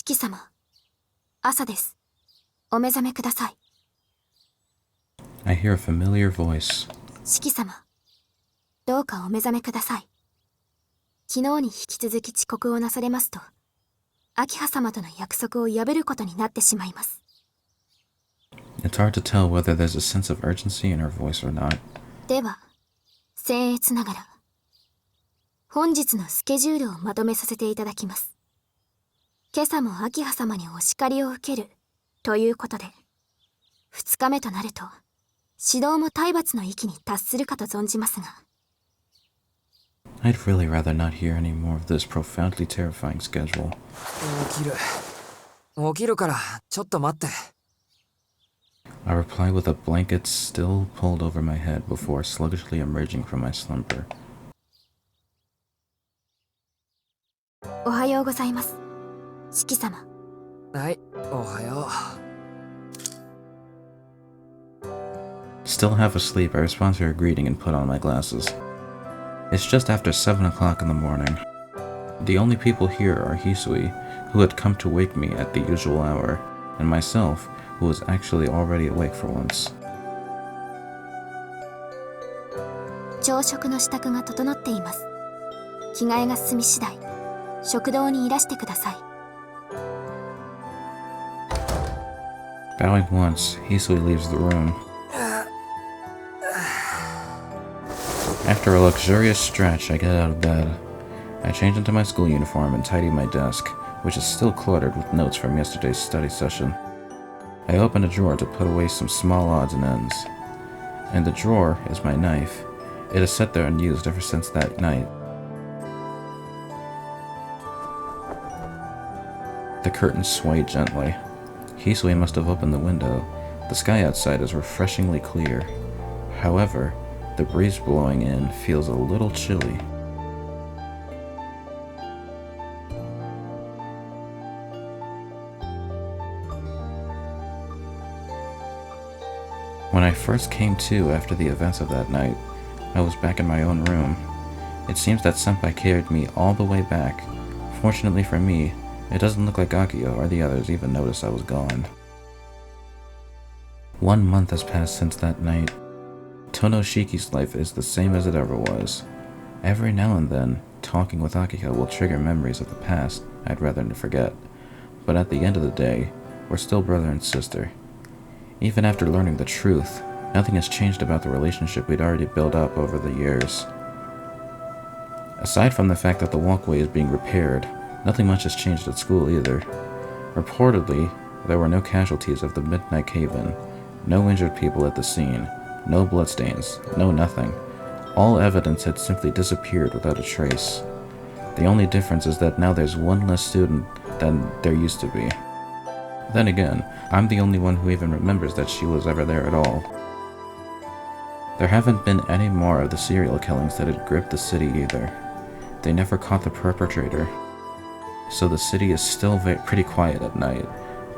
四季様、朝です。お目覚めください。I hear a familiar voice. 四季様、どうかお目覚めください。昨日に引き続き遅刻をなされますと、明葉様との約束を破ることになってしまいます。It's hard to tell whether there's a sense of urgency in her voice or not. では、僭越ながら、本日のスケジュールをまとめさせていただきます。今朝も明葉様にお叱りを受けるということで、2日目となると、指導も体罰の域に達するかと存じますが。I'd really rather not hear any more of this profoundly terrifying schedule. 起きるから、ちょっと待って。I reply with a blanket still pulled over my head before sluggishly emerging from my slumber. おはようございます、四季様。はい、おはよう。Still half asleep, I respond to her greeting and put on my glasses. It's just after 7 o'clock in the morning. The only people here are Hisui, who had come to wake me at the usual hour, and myself, who was actually already awake for once. 朝食の支度が整っています。着替えが済み次第、食堂にいらしてください。Bowing once, Hisui leaves the room. After a luxurious stretch, I get out of bed. I change into my school uniform and tidy my desk, which is still cluttered with notes from yesterday's study session. I open a drawer to put away some small odds and ends. In the drawer is my knife. It is set there unused ever since that night. The curtains sway gently. Hisui must have opened the window. The sky outside is refreshingly clear. However, the breeze blowing in feels a little chilly. When I first came to after the events of that night, I was back in my own room. It seems that Senpai carried me all the way back. Fortunately for me, it doesn't look like Akio or the others even noticed I was gone. 1 month has passed since that night. Tono Shiki's life is the same as it ever was. Every now and then, talking with Akio will trigger memories of the past I'd rather forget. But at the end of the day, we're still brother and sister. Even after learning the truth, nothing has changed about the relationship we'd already built up over the years. Aside from the fact that the walkway is being repaired, nothing much has changed at school either. Reportedly, there were no casualties of the midnight cave-in, no injured people at the scene, no bloodstains, no nothing. All evidence had simply disappeared without a trace. The only difference is that now there's one less student than there used to be. Then again, I'm the only one who even remembers that she was ever there at all. There haven't been any more of the serial killings that had gripped the city either. They never caught the perpetrator. So the city is still pretty quiet at night,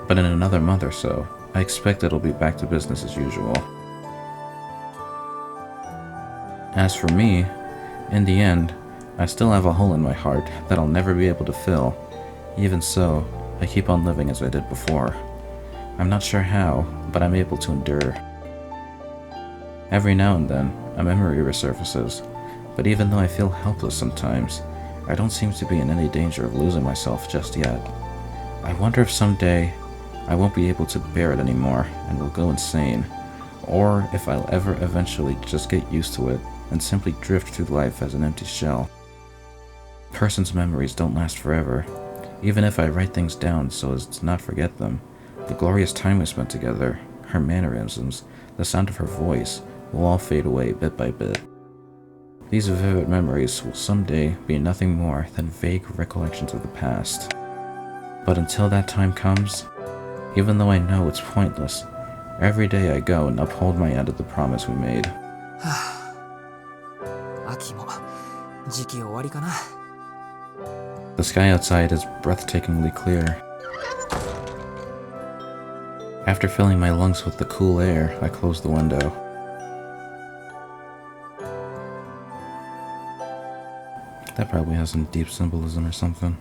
but in another month or so, I expect it'll be back to business as usual. As for me, in the end, I still have a hole in my heart that I'll never be able to fill. Even so, I keep on living as I did before. I'm not sure how, but I'm able to endure. Every now and then, a memory resurfaces, but even though I feel helpless sometimes, I don't seem to be in any danger of losing myself just yet. I wonder if someday I won't be able to bear it anymore and will go insane, or if I'll ever eventually just get used to it and simply drift through life as an empty shell. A person's memories don't last forever. Even if I write things down so as to not forget them, the glorious time we spent together, her mannerisms, the sound of her voice, will all fade away bit by bit. These vivid memories will someday be nothing more than vague recollections of the past. But until that time comes, even though I know it's pointless, every day I go and uphold my end of the promise we made. 秋も時期終わりかな。The sky outside is breathtakingly clear. After filling my lungs with the cool air, I close the window. That probably has some deep symbolism or something.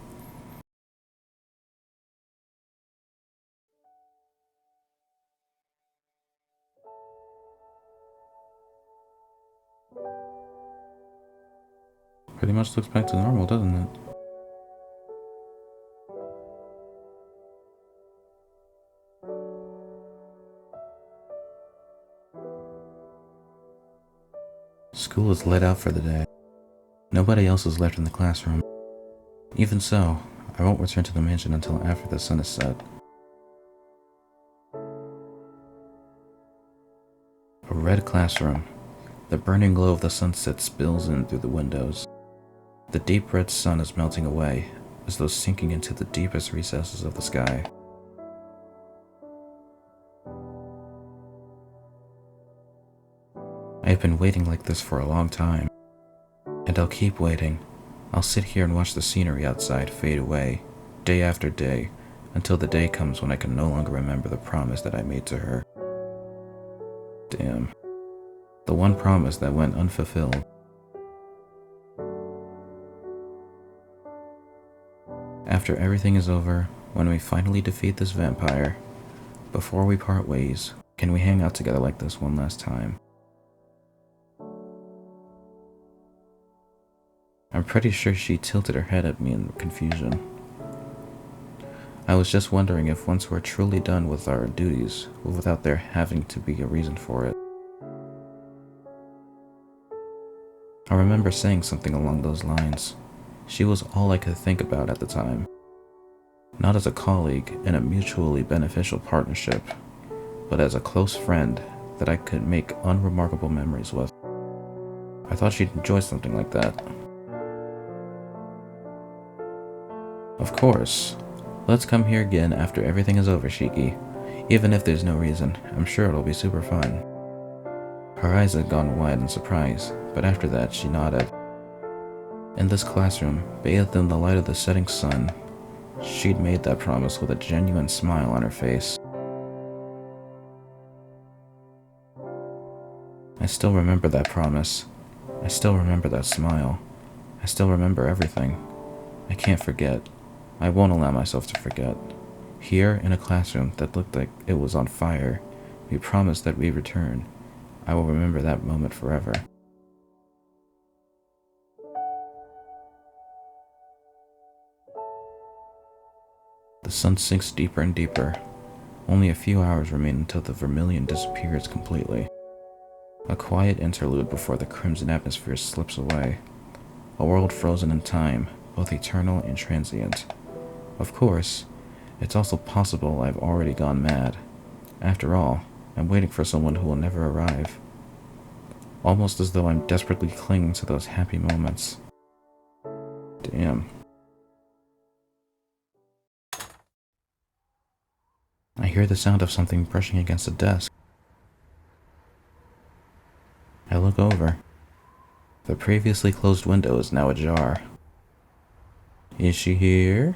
pretty much looks back to normal, doesn't it? School is let out for the day. Nobody else is left in the classroom. Even so, I won't return to the mansion until after the sun is set. A red classroom. The burning glow of the sunset spills in through the windows. The deep red sun is melting away, as though sinking into the deepest recesses of the sky. I have been waiting like this for a long time, and I'll keep waiting. I'll sit here and watch the scenery outside fade away, day after day, until the day comes when I can no longer remember the promise that I made to her. Damn. The one promise that went unfulfilled. After everything is over, when we finally defeat this vampire, before we part ways, can we hang out together like this one last time? I'm pretty sure she tilted her head at me in confusion. I was just wondering if once we're truly done with our duties, without there having to be a reason for it. I remember saying something along those lines. She was all I could think about at the time. Not as a colleague in a mutually beneficial partnership, but as a close friend that I could make unremarkable memories with. I thought she'd enjoy something like that. Of course. Let's come here again after everything is over, Shiki. Even if there's no reason, I'm sure it'll be super fun. Her eyes had gone wide in surprise, but after that she nodded. In this classroom, bathed in the light of the setting sun, she'd made that promise with a genuine smile on her face. I still remember that promise. I still remember that smile. I still remember everything. I can't forget. I won't allow myself to forget. Here, in a classroom that looked like it was on fire, we promised that we'd return. I will remember that moment forever. The sun sinks deeper and deeper. Only a few hours remain until the vermilion disappears completely. A quiet interlude before the crimson atmosphere slips away. A world frozen in time, both eternal and transient. Of course, it's also possible I've already gone mad. After all, I'm waiting for someone who will never arrive. Almost as though I'm desperately clinging to those happy moments. Damn. I hear the sound of something brushing against the desk. I look over. The previously closed window is now ajar. Is she here?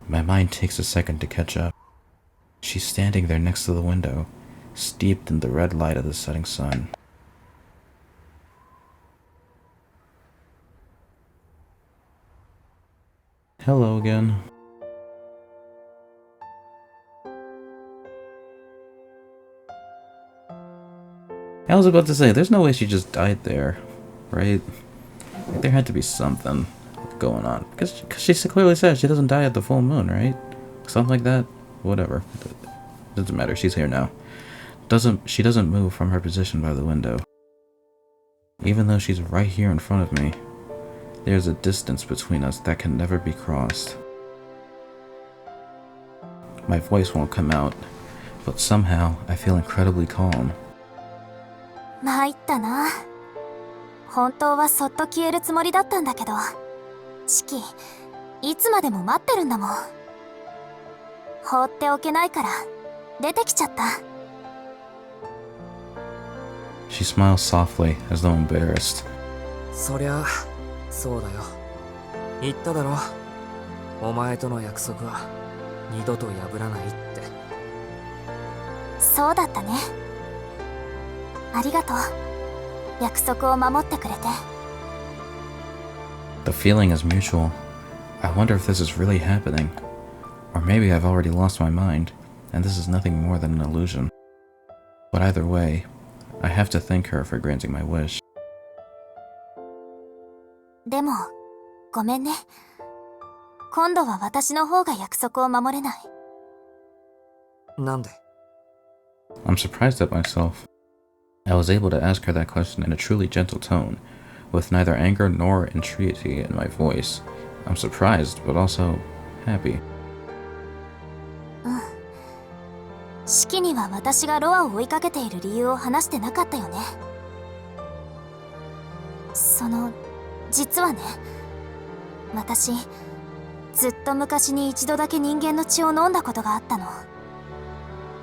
My mind takes a second to catch up. She's standing there next to the window, steeped in the red light of the setting sun. Hello again. I was about to say, there's no way she just died there, right? Like, there had to be something going on. Because she clearly said she doesn't die at the full moon, right? Something like that. Whatever. Doesn't matter. She's here now. She doesn't move from her position by the window. Even though she's right here in front of me, there's a distance between us that can never be crossed. My voice won't come out, but somehow I feel incredibly calm. 参ったな。本当はそっと消えるつもりだったんだけど、シキ、いつまでも待ってるんだもん。放っておけないから出てきちゃった。She smiles softly, as though embarrassed. そりゃそうだよ。言っただろ。お前との約束は二度と破らないって。そうだったね。ありがとう。約束を守ってくれて。The feeling is mutual. I wonder if this is really happening. Or maybe I've already lost my mind, and this is nothing more than an illusion. But either way, I have to thank her for granting my wish. でも、ごめんね。今度は私の方が約束を守れない。なんで？ I'm surprised at myself. I was able to ask her that question in a truly gentle tone, with neither anger nor entreaty in my voice. I'm surprised, but also happy. 式には私がロアを追いかけている理由を話してなかったよね。実はね、私、ずっと昔に一度だけ人間の血を飲んだことがあったの。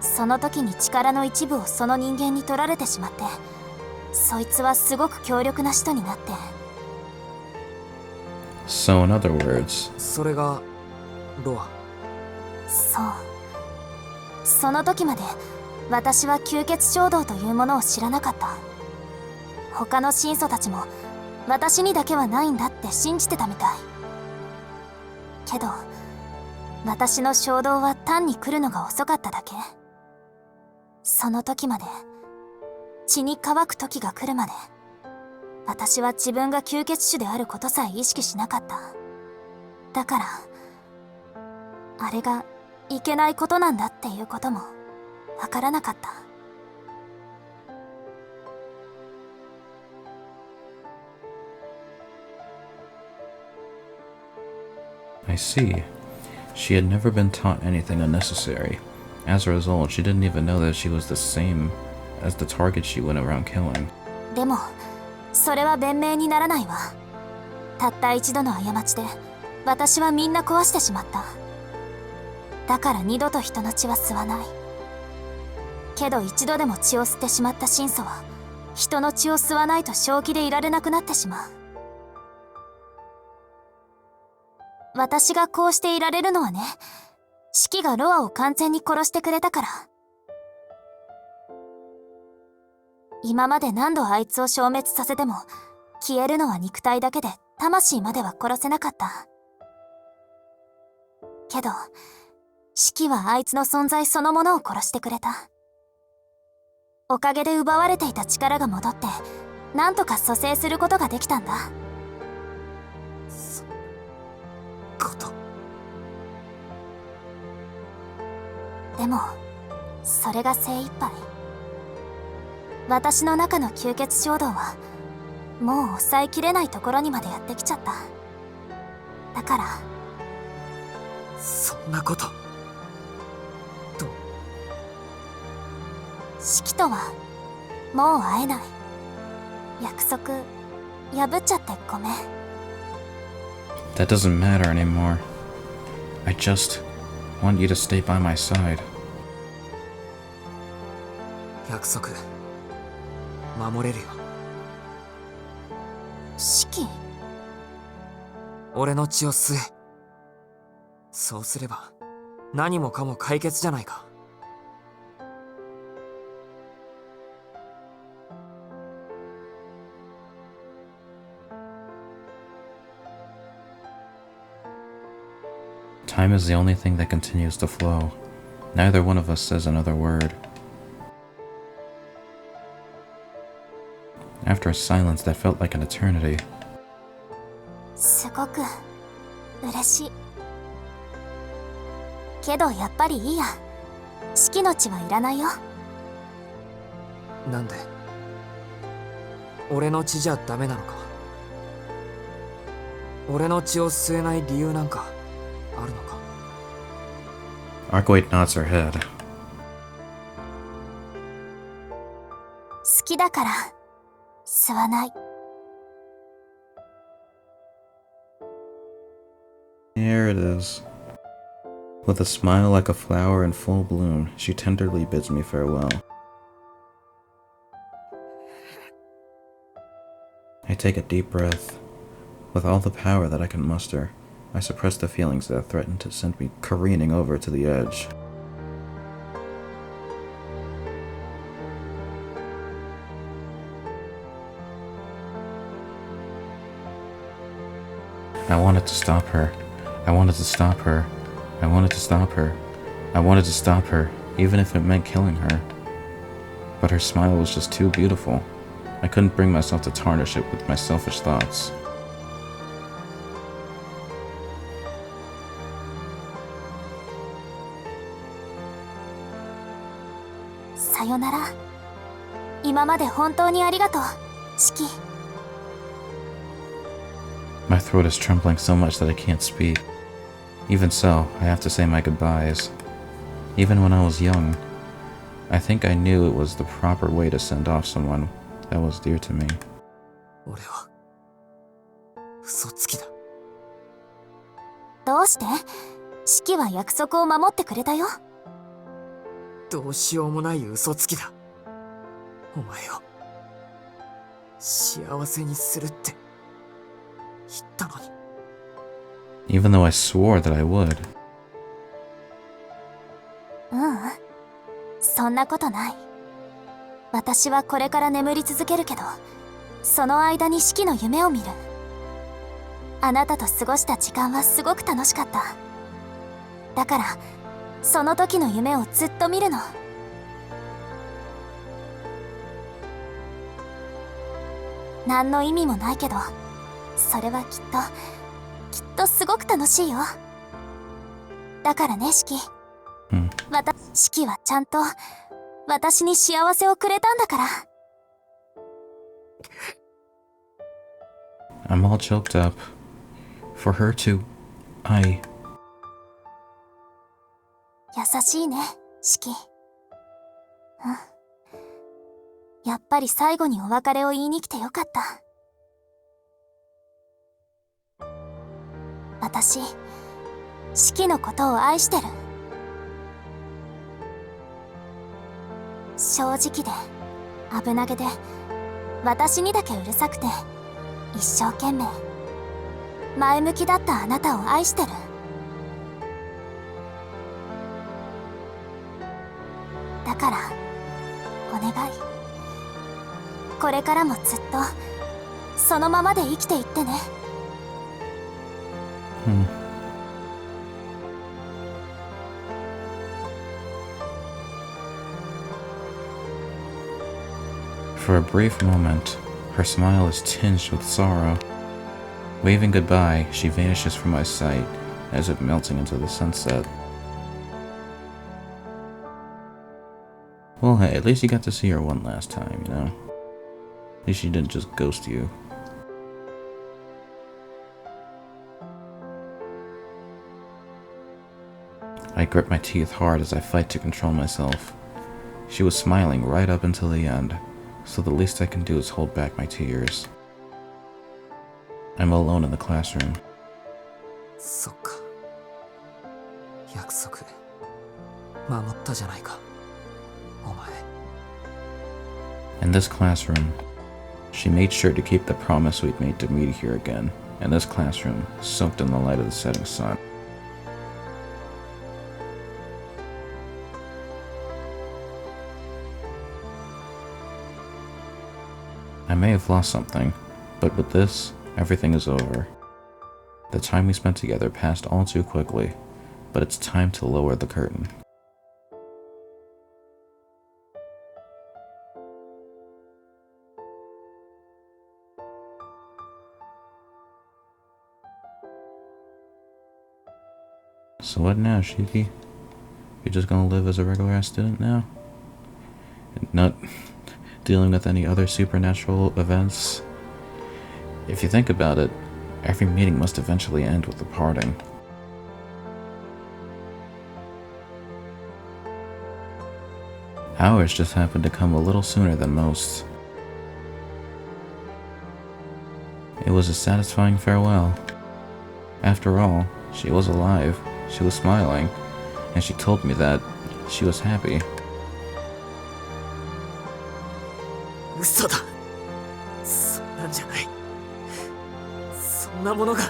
その時に力の一部をその人間に取られてしまって、そいつはすごく強力な使徒になって。So in other words, それがロア。そう。その時まで私は吸血衝動というものを知らなかった。他の神祖たちも私にだけはないんだって信じてたみたい。けど私の衝動は単に来るのが遅かっただけ。その時まで、血に乾く時が来るまで、私は自分が吸血種であることさえ意識しなかった。だからあれがいけないことなんだっていうこともわからなかった。I see. She had never been taught anything unnecessary. As a result, she didn't even know that she was the same as the target she went around killing. でもそれは弁明にならないわ。たった一度の過ちで私はみんな壊してしまった。だから二度と人の血は吸わない。けど一度でも血を吸ってしまった神祖は人の血を吸わないと正気でいられなくなってしまう。私がこうしていられるのはね、シキがロアを完全に殺してくれたから。今まで何度あいつを消滅させても消えるのは肉体だけで魂までは殺せなかった。けどシキはあいつの存在そのものを殺してくれた。おかげで奪われていた力が戻ってなんとか蘇生することができたんだ。でもそれが精一杯。私の中の吸血衝動はもう抑えきれないところにまでやってきちゃった。だからそんなことと。シキとはもう会えない。約束破っちゃってごめん。 That doesn't matter anymore. I just want you to stay by my side. 約束守れるよ。シキ、俺の血を吸え。そうすれば何もかも解決じゃないか。Time is the only thing that continues to flow. Neither one of us says another word. After a silence that felt like an eternity, すごく嬉しい。けどやっぱりいいや。シキの血はいらないよ。なんで？俺の血じゃダメなのか？俺の血を吸えない理由なんかあるのか？ Arcueid nods her head. 好きだから吸わない。 Here it is. With a smile like a flower in full bloom, she tenderly bids me farewell. I take a deep breath. With all the power that I can muster, I suppress the feelings that threaten to send me careening over to the edge. I wanted to stop her. I wanted to stop her. I wanted to stop her. I wanted to stop her, even if it meant killing her. But her smile was just too beautiful. I couldn't bring myself to tarnish it with my selfish thoughts. さよなら。今まで本当にありがとう、シキ。 My throat is trembling so much that I can't speak. Even so, I have to say my goodbyes. Even when I was young, I think I knew it was the proper way to send off someone that was dear to me. 俺は嘘つきだ。どうして？シキは約束を守ってくれたよ。どうしようもない嘘つきだ。お前を幸せにするって言ったのに。Even though I swore that I would. ううん、そんなことない。私はこれから眠り続けるけど、その間にシキの夢を見る。あなたと過ごした時間はすごく楽しかった。だからその時の夢をずっと見るの。何の意味もないけど、それはきっとすごく楽しいよ。だからね、シキ。シキはちゃんと私に幸せをくれたんだから。I'm all choked up. For her to... 優しいね、シキ。うん。やっぱり最後にお別れを言いに来てよかった。私、シキのことを愛してる。正直で危なげで、私にだけうるさくて一生懸命前向きだったあなたを愛してる。だからお願い、これからもずっとそのままで生きていってね。For a brief moment, her smile is tinged with sorrow. Waving goodbye, she vanishes from my sight, as if melting into the sunset. Well, hey, at least you got to see her one last time, you know? At least she didn't just ghost you. I grip my teeth hard as I fight to control myself. She was smiling right up until the end, so the least I can do is hold back my tears. I'm alone in the classroom. そっか。約束守ったじゃないか、お前。In this classroom, she made sure to keep the promise we'd made to meet here again. In this classroom, soaked in the light of the setting sun. I may have lost something, but with this, everything is over. The time we spent together passed all too quickly, but it's time to lower the curtain. So what now, Shiki? You're just gonna live as a regular-ass student now? And not dealing with any other supernatural events? If you think about it, every meeting must eventually end with a parting. Ours just happened to come a little sooner than most. It was a satisfying farewell. After all, she was alive, she was smiling, and she told me that she was happy. 嘘だ。そんなんじゃない。そんなものが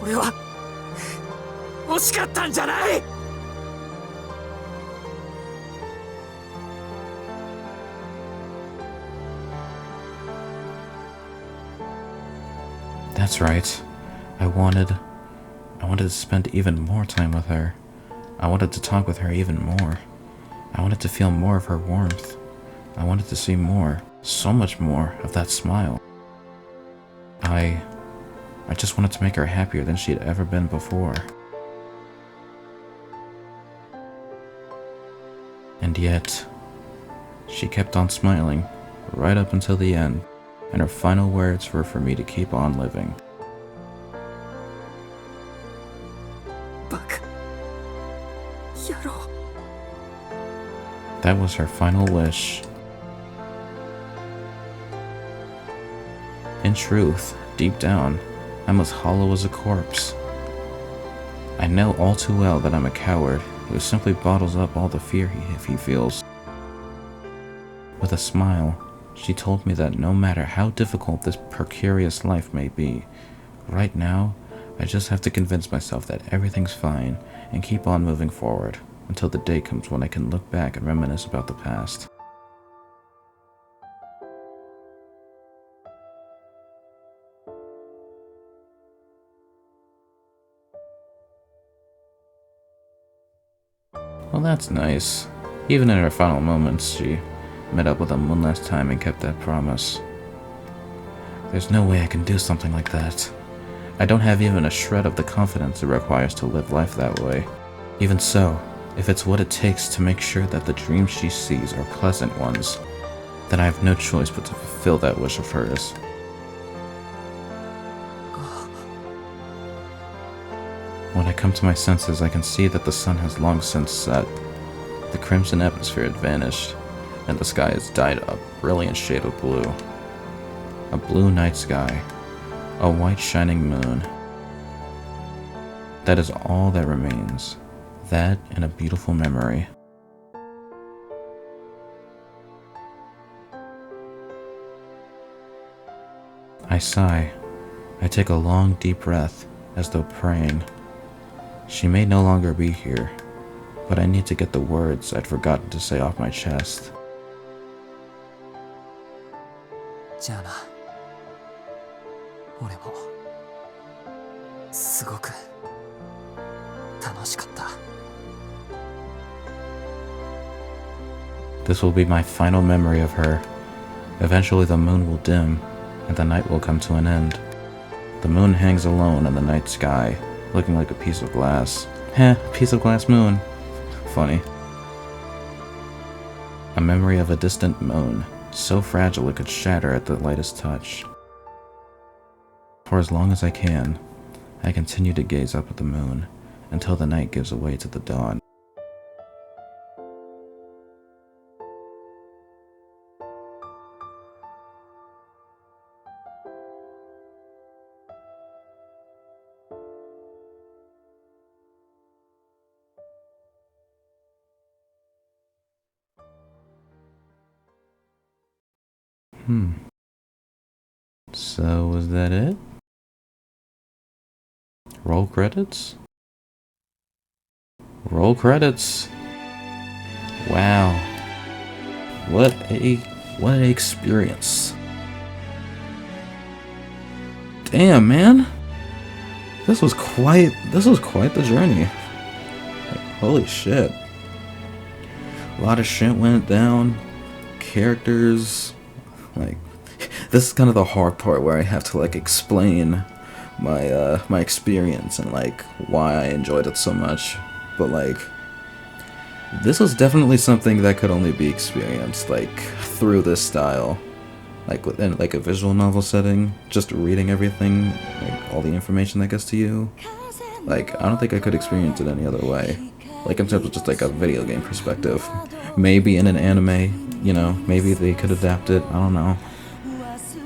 俺は欲しかったんじゃない。That's right. I wanted to spend even more time with her. I wanted to talk with her even more. I wanted to feel more of her warmth. I wanted to see more, so much more, of that smile. I just wanted to make her happier than she had ever been before. And yet, She kept on smiling, right up until the end, and her final words were for me to keep on living. バカ野郎 That was her final wish. In truth, deep down, I'm as hollow as a corpse. I know all too well that I'm a coward who simply bottles up all the fear he feels. With a smile, she told me that no matter how difficult this precarious life may be, right now, I just have to convince myself that everything's fine and keep on moving forward until the day comes when I can look back and reminisce about the past. Well, that's nice. Even in her final moments, she met up with him one last time and kept that promise. There's no way I can do something like that. I don't have even a shred of the confidence it requires to live life that way. Even so, if it's what it takes to make sure that the dreams she sees are pleasant ones, then I have no choice but to fulfill that wish of hers. When I come to my senses, I can see that the sun has long since set. The crimson atmosphere had vanished, and the sky has dyed a brilliant shade of blue. A blue night sky, a white shining moon. That is all that remains. That and a beautiful memory. I sigh. I take a long, deep breath, as though praying. She may no longer be here, but I need to get the words I'd forgotten to say off my chest. じゃあな俺もすごく楽しかった This will be my final memory of her. Eventually the moon will dim, and the night will come to an end. The moon hangs alone in the night sky, looking like a piece of glass. Heh, piece of glass moon. Funny. A memory of a distant moon, so fragile it could shatter at the lightest touch. For as long as I can, I continue to gaze up at the moon, until the night gives way to the dawn. So, was that it? Roll credits? Roll credits! Wow. What an experience. Damn, man! This was quite the journey. Like, holy shit. A lot of shit went down. Characters, like, this is kind of the hard part where I have to like explain my experience and like why I enjoyed it so much. But like, this was definitely something that could only be experienced like through this style, like within like a visual novel setting. Just reading everything, like all the information that gets to you. Like, I don't think I could experience it any other way. Like in terms of just like a video game perspective. Maybe in an anime, you know, maybe they could adapt it. I don't know.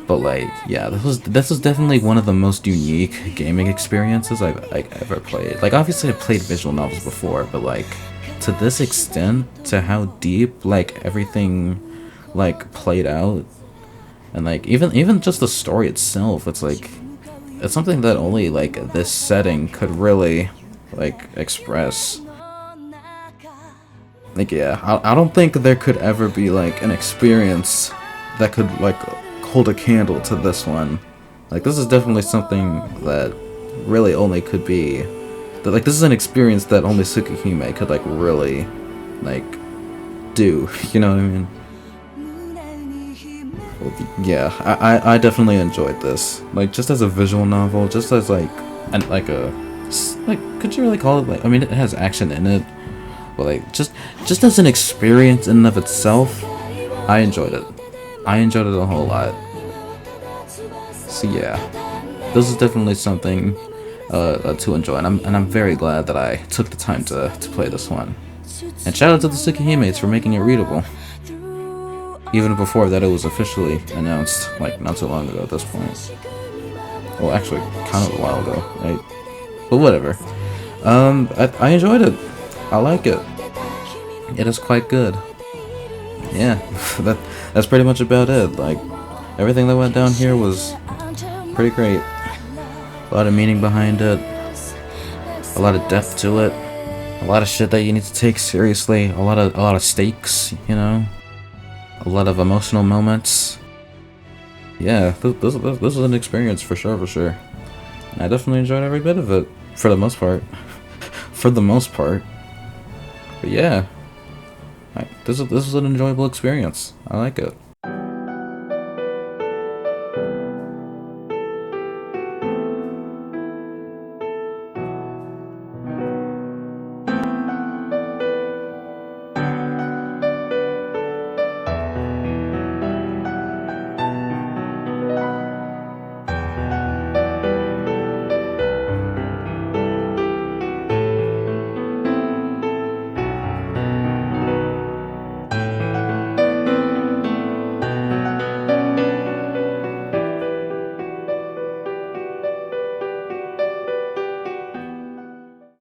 But like, yeah, this was definitely one of the most unique gaming experiences I've ever played. Like, obviously I've played visual novels before, but like to this extent, to how deep like everything like played out, and like even just the story itself, it's like it's something that only like this setting could really like express. Like, yeah, I don't think there could ever be like an experience that could like hold a candle to this one. Like, this is definitely something that really only could be that, like, this is an experience that only Tsukihime could like really like do, you know what I mean? Yeah, I definitely enjoyed this. Like, just as a visual novel, just as like could you really call it like, I mean, it has action in it, but like just as an experience in and of itself, I enjoyed it. I enjoyed it a whole lot. So yeah, this is definitely something to enjoy, and I'm very glad that I took the time to play this one. And shout out to the Tsukihimes for making it readable. Even before that, it was officially announced, like, not too long ago at this point. Well, actually, kind of a while ago, right? But whatever. I enjoyed it. I like it. It is quite good. Yeah, that's pretty much about it. Like, everything that went down here was pretty great. A lot of meaning behind it. A lot of depth to it. A lot of shit that you need to take seriously. A lot of stakes, you know. A lot of emotional moments. Yeah, this was an experience for sure, I definitely enjoyed every bit of it, for the most part. For the most part. But yeah, this was an enjoyable experience. I like it.